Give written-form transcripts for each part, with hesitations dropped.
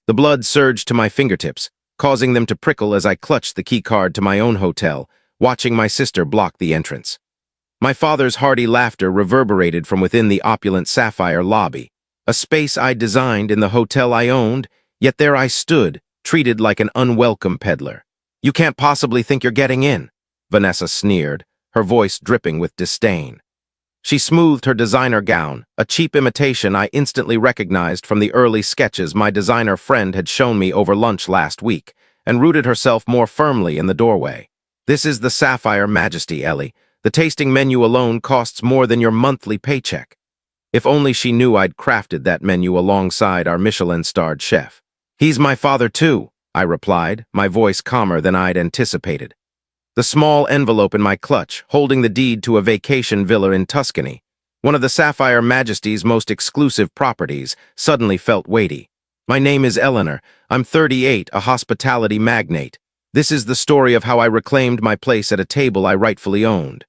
The blood surged to my fingertips, causing them to prickle as I clutched the key card to my own hotel, watching my sister block the entrance. My father's hearty laughter reverberated from within the opulent Sapphire lobby, a space I'd designed in the hotel I owned, yet there I stood, treated like an unwelcome peddler. "You can't possibly think you're getting in," Vanessa sneered, her voice dripping with disdain. She smoothed her designer gown, a cheap imitation I instantly recognized from the early sketches my designer friend had shown me over lunch last week, and rooted herself more firmly in the doorway. "This is the Sapphire Majesty, Ellie. The tasting menu alone costs more than your monthly paycheck." If only she knew I'd crafted that menu alongside our Michelin-starred chef. "He's my father too," I replied, my voice calmer than I'd anticipated. The small envelope in my clutch, holding the deed to a vacation villa in Tuscany, one of the Sapphire Majesty's most exclusive properties, suddenly felt weighty. "My name is Eleanor. I'm 38, a hospitality magnate. This is the story of how I reclaimed my place at a table I rightfully owned."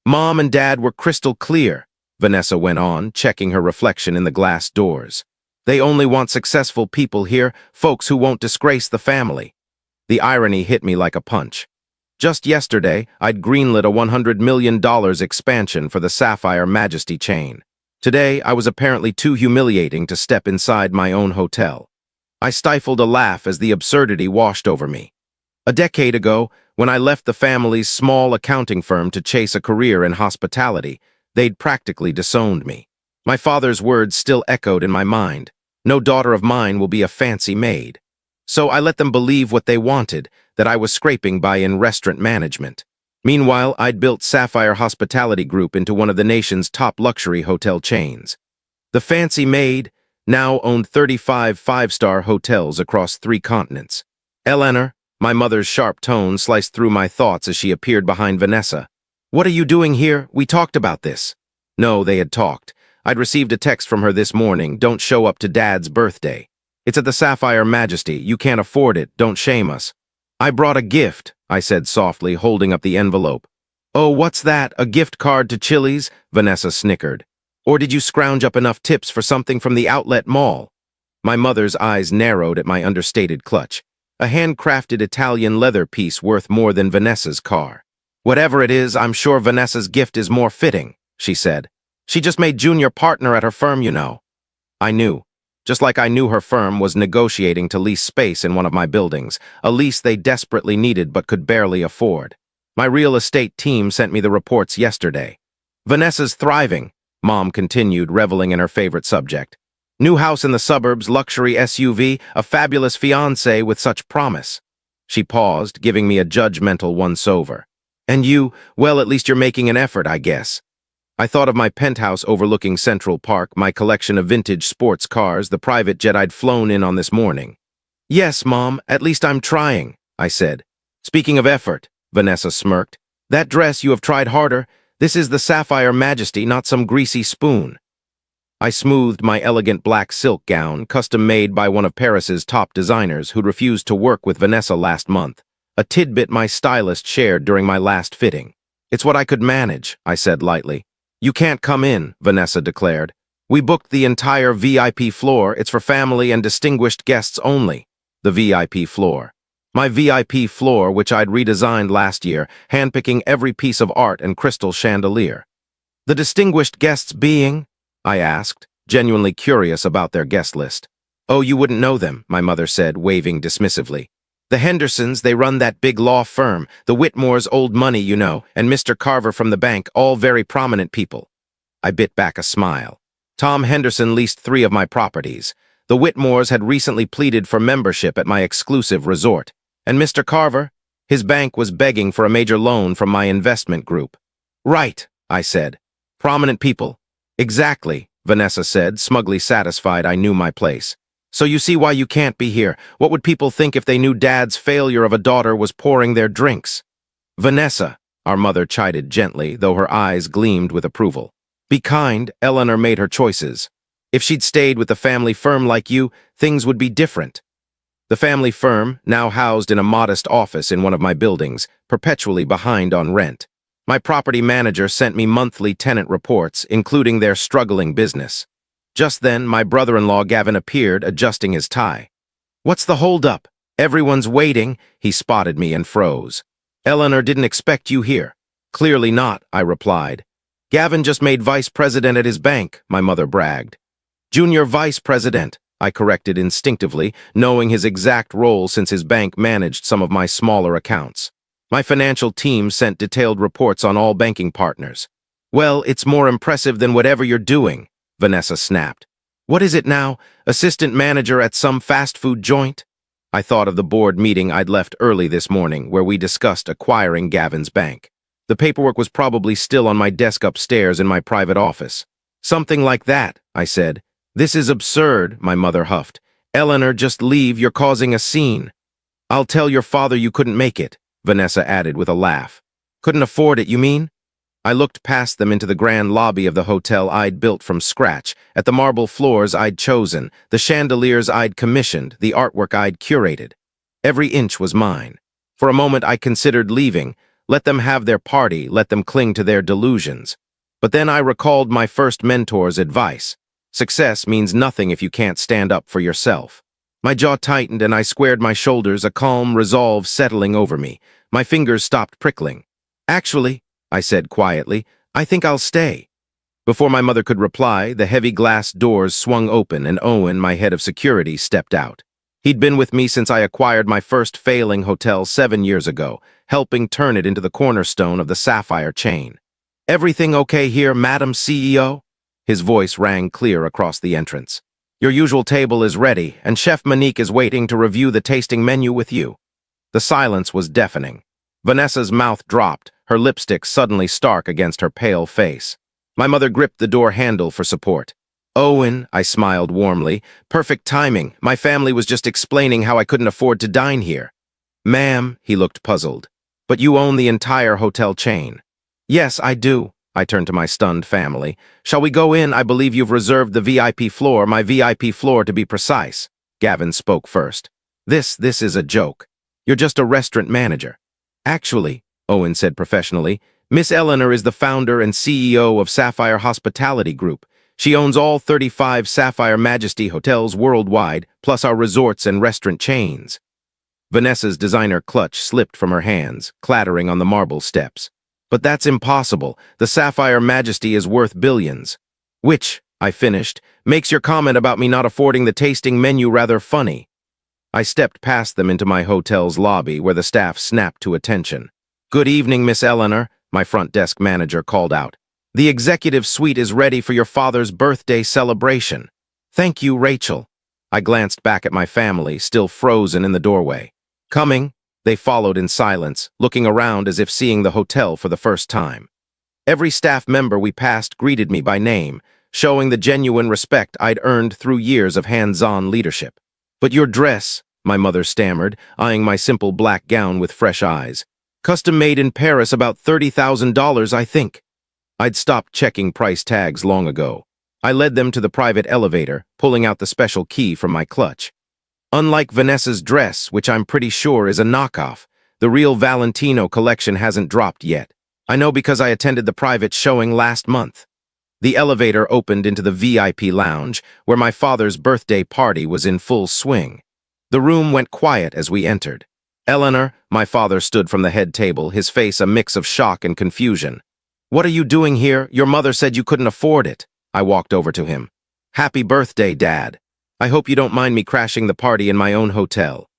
"Mom and Dad were crystal clear," Vanessa went on, checking her reflection in the glass doors. "They only want successful people here, folks who won't disgrace the family." The irony hit me like a punch. Just yesterday, I'd greenlit a $100 million expansion for the Sapphire Majesty chain. Today, I was apparently too humiliating to step inside my own hotel. I stifled a laugh as the absurdity washed over me. A decade ago, when I left the family's small accounting firm to chase a career in hospitality, they'd practically disowned me. My father's words still echoed in my mind. "No daughter of mine will be a fancy maid." So I let them believe what they wanted, that I was scraping by in restaurant management. Meanwhile, I'd built Sapphire Hospitality Group into one of the nation's top luxury hotel chains. The fancy maid now owned 35 five-star hotels across 3 continents. "Eleanor," my mother's sharp tone sliced through my thoughts as she appeared behind Vanessa. "What are you doing here? We talked about this." No, they had talked. I'd received a text from her this morning, "Don't show up to Dad's birthday. It's at the Sapphire Majesty. You can't afford it. Don't shame us." "I brought a gift," I said softly, holding up the envelope. "Oh, what's that? A gift card to Chili's?" Vanessa snickered. "Or did you scrounge up enough tips for something from the outlet mall?" My mother's eyes narrowed at my understated clutch. A handcrafted Italian leather piece worth more than Vanessa's car. "Whatever it is, I'm sure Vanessa's gift is more fitting," she said. "She just made junior partner at her firm, you know." I knew. Just like I knew her firm was negotiating to lease space in one of my buildings, a lease they desperately needed but could barely afford. My real estate team sent me the reports yesterday. "Vanessa's thriving," Mom continued, reveling in her favorite subject. "New house in the suburbs, luxury SUV, a fabulous fiancé with such promise." She paused, giving me a judgmental once-over. "And you, well, at least you're making an effort, I guess." I thought of my penthouse overlooking Central Park, my collection of vintage sports cars, the private jet I'd flown in on this morning. "Yes, Mom, at least I'm trying," I said. "Speaking of effort," Vanessa smirked, "that dress, you have tried harder. This is the Sapphire Majesty, not some greasy spoon." I smoothed my elegant black silk gown, custom-made by one of Paris's top designers who'd refused to work with Vanessa last month, a tidbit my stylist shared during my last fitting. "It's what I could manage," I said lightly. "You can't come in," Vanessa declared. "We booked the entire VIP floor. It's for family and distinguished guests only." The VIP floor. My VIP floor, which I'd redesigned last year, handpicking every piece of art and crystal chandelier. "The distinguished guests being?" I asked, genuinely curious about their guest list. "Oh, you wouldn't know them," my mother said, waving dismissively. "The Hendersons, they run that big law firm, the Whitmore's old money, you know, and Mr. Carver from the bank, all very prominent people." I bit back a smile. Tom Henderson leased 3 of my properties. The Whitmores had recently pleaded for membership at my exclusive resort. And Mr. Carver? His bank was begging for a major loan from my investment group. "Right," I said. "Prominent people." "Exactly," Vanessa said, smugly satisfied I knew my place. "So you see why you can't be here. What would people think if they knew Dad's failure of a daughter was pouring their drinks?" "Vanessa," our mother chided gently, though her eyes gleamed with approval. "Be kind. Eleanor made her choices. If she'd stayed with a family firm like you, things would be different." The family firm, now housed in a modest office in one of my buildings, perpetually behind on rent. My property manager sent me monthly tenant reports, including their struggling business. Just then, my brother-in-law Gavin appeared, adjusting his tie. What's the holdup? Everyone's waiting. He spotted me and froze. Eleanor didn't expect you here. Clearly not, I replied. Gavin just made vice president at his bank, my mother bragged. Junior vice president, I corrected instinctively, knowing his exact role since his bank managed some of my smaller accounts. My financial team sent detailed reports on all banking partners. Well, it's more impressive than whatever you're doing, Vanessa snapped. What is it now? Assistant manager at some fast food joint? I thought of the board meeting I'd left early this morning where we discussed acquiring Gavin's bank. The paperwork was probably still on my desk upstairs in my private office. Something like that, I said. This is absurd, my mother huffed. Eleanor, just leave, you're causing a scene. I'll tell your father you couldn't make it, Vanessa added with a laugh. Couldn't afford it, you mean? I looked past them into the grand lobby of the hotel I'd built from scratch, at the marble floors I'd chosen, the chandeliers I'd commissioned, the artwork I'd curated. Every inch was mine. For a moment I considered leaving. Let them have their party, let them cling to their delusions. But then I recalled my first mentor's advice. Success means nothing if you can't stand up for yourself. My jaw tightened and I squared my shoulders, a calm resolve settling over me. My fingers stopped prickling. Actually, I said quietly, I think I'll stay. Before my mother could reply, the heavy glass doors swung open and Owen, my head of security, stepped out. He'd been with me since I acquired my first failing hotel 7 years ago, helping turn it into the cornerstone of the Sapphire chain. Everything okay here, Madam CEO? His voice rang clear across the entrance. Your usual table is ready, and Chef Monique is waiting to review the tasting menu with you. The silence was deafening. Vanessa's mouth dropped, her lipstick suddenly stark against her pale face. My mother gripped the door handle for support. Owen, I smiled warmly. Perfect timing. My family was just explaining how I couldn't afford to dine here. Ma'am, he looked puzzled. But you own the entire hotel chain. Yes, I do. I turned to my stunned family. Shall we go in? I believe you've reserved the VIP floor, my VIP floor to be precise. Gavin spoke first. This is a joke. You're just a restaurant manager. Actually, Owen said professionally, Miss Eleanor is the founder and CEO of Sapphire Hospitality Group. She owns all 35 Sapphire Majesty hotels worldwide, plus our resorts and restaurant chains. Vanessa's designer clutch slipped from her hands, clattering on the marble steps. But that's impossible. The Sapphire Majesty is worth billions. Which, I finished, makes your comment about me not affording the tasting menu rather funny. I stepped past them into my hotel's lobby where the staff snapped to attention. Good evening, Miss Eleanor, my front desk manager called out. The executive suite is ready for your father's birthday celebration. Thank you, Rachel. I glanced back at my family, still frozen in the doorway. Coming. They followed in silence, looking around as if seeing the hotel for the first time. Every staff member we passed greeted me by name, showing the genuine respect I'd earned through years of hands-on leadership. But your dress, my mother stammered, eyeing my simple black gown with fresh eyes. Custom-made in Paris, about $30,000, I think. I'd stopped checking price tags long ago. I led them to the private elevator, pulling out the special key from my clutch. Unlike Vanessa's dress, which I'm pretty sure is a knockoff, the real Valentino collection hasn't dropped yet. I know because I attended the private showing last month. The elevator opened into the VIP lounge, where my father's birthday party was in full swing. The room went quiet as we entered. Eleanor, my father stood from the head table, his face a mix of shock and confusion. What are you doing here? Your mother said you couldn't afford it. I walked over to him. Happy birthday, Dad. I hope you don't mind me crashing the party in my own hotel.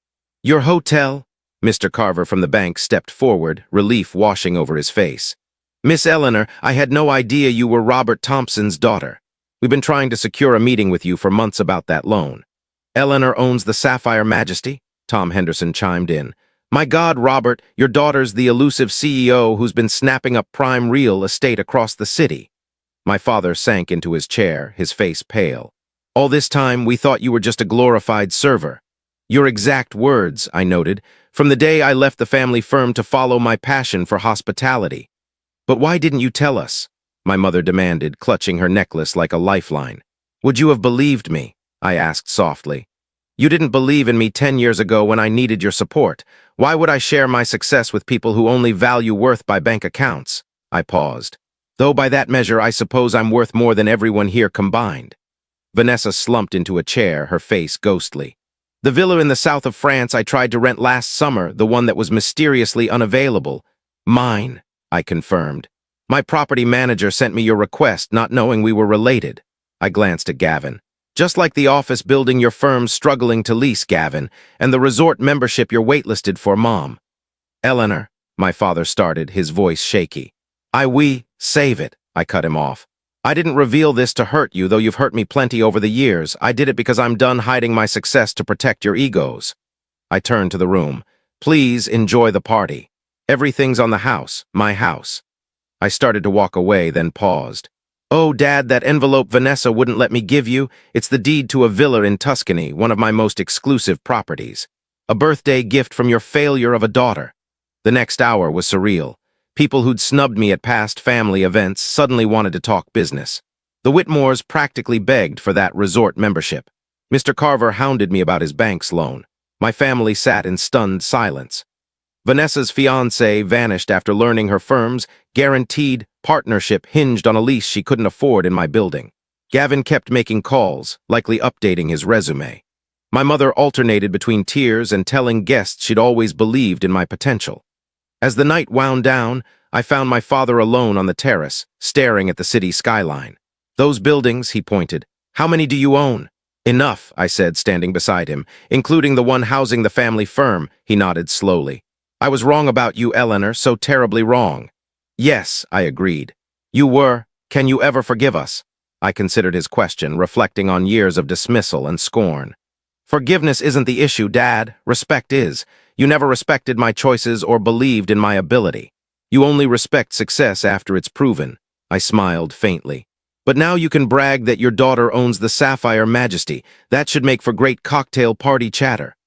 Your hotel? Mr. Carver from the bank stepped forward, relief washing over his face. Miss Eleanor, I had no idea you were Robert Thompson's daughter. We've been trying to secure a meeting with you for months about that loan. Eleanor owns the Sapphire Majesty? Tom Henderson chimed in. My God, Robert, your daughter's the elusive CEO who's been snapping up prime real estate across the city. My father sank into his chair, his face pale. All this time, we thought you were just a glorified server. Your exact words, I noted, from the day I left the family firm to follow my passion for hospitality. But why didn't you tell us? My mother demanded, clutching her necklace like a lifeline. Would you have believed me? I asked softly. You didn't believe in me 10 years ago when I needed your support. Why would I share my success with people who only value worth by bank accounts? I paused. Though by that measure, I suppose I'm worth more than everyone here combined. Vanessa slumped into a chair, her face ghostly. The villa in the south of France I tried to rent last summer, the one that was mysteriously unavailable. Mine, I confirmed. My property manager sent me your request, not knowing we were related. I glanced at Gavin. Just like the office building your firm's struggling to lease, Gavin, and the resort membership you're waitlisted for, Mom. Eleanor, my father started, his voice shaky. Save it, I cut him off. I didn't reveal this to hurt you, though you've hurt me plenty over the years. I did it because I'm done hiding my success to protect your egos. I turned to the room. Please enjoy the party. Everything's on the house, my house. I started to walk away, then paused. Oh, Dad, that envelope Vanessa wouldn't let me give you. It's the deed to a villa in Tuscany, one of my most exclusive properties. A birthday gift from your failure of a daughter. The next hour was surreal. People who'd snubbed me at past family events suddenly wanted to talk business. The Whitmores practically begged for that resort membership. Mr. Carver hounded me about his bank's loan. My family sat in stunned silence. Vanessa's fiancé vanished after learning her firm's guaranteed partnership hinged on a lease she couldn't afford in my building. Gavin kept making calls, likely updating his resume. My mother alternated between tears and telling guests she'd always believed in my potential. As the night wound down, I found my father alone on the terrace, staring at the city skyline. Those buildings, he pointed. How many do you own? Enough, I said, standing beside him, including the one housing the family firm, he nodded slowly. I was wrong about you, Eleanor, so terribly wrong. Yes, I agreed. You were. Can you ever forgive us? I considered his question, reflecting on years of dismissal and scorn. Forgiveness isn't the issue, Dad. Respect is. You never respected my choices or believed in my ability. You only respect success after it's proven. I smiled faintly. But now you can brag that your daughter owns the Sapphire Majesty. That should make for great cocktail party chatter.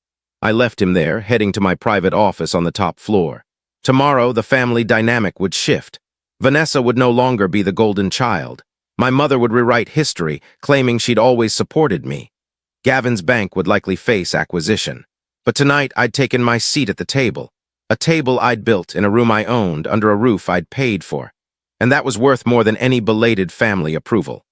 I left him there, heading to my private office on the top floor. Tomorrow, the family dynamic would shift. Vanessa would no longer be the golden child. My mother would rewrite history, claiming she'd always supported me. Gavin's bank would likely face acquisition. But tonight, I'd taken my seat at the table. A table I'd built in a room I owned, under a roof I'd paid for. And that was worth more than any belated family approval.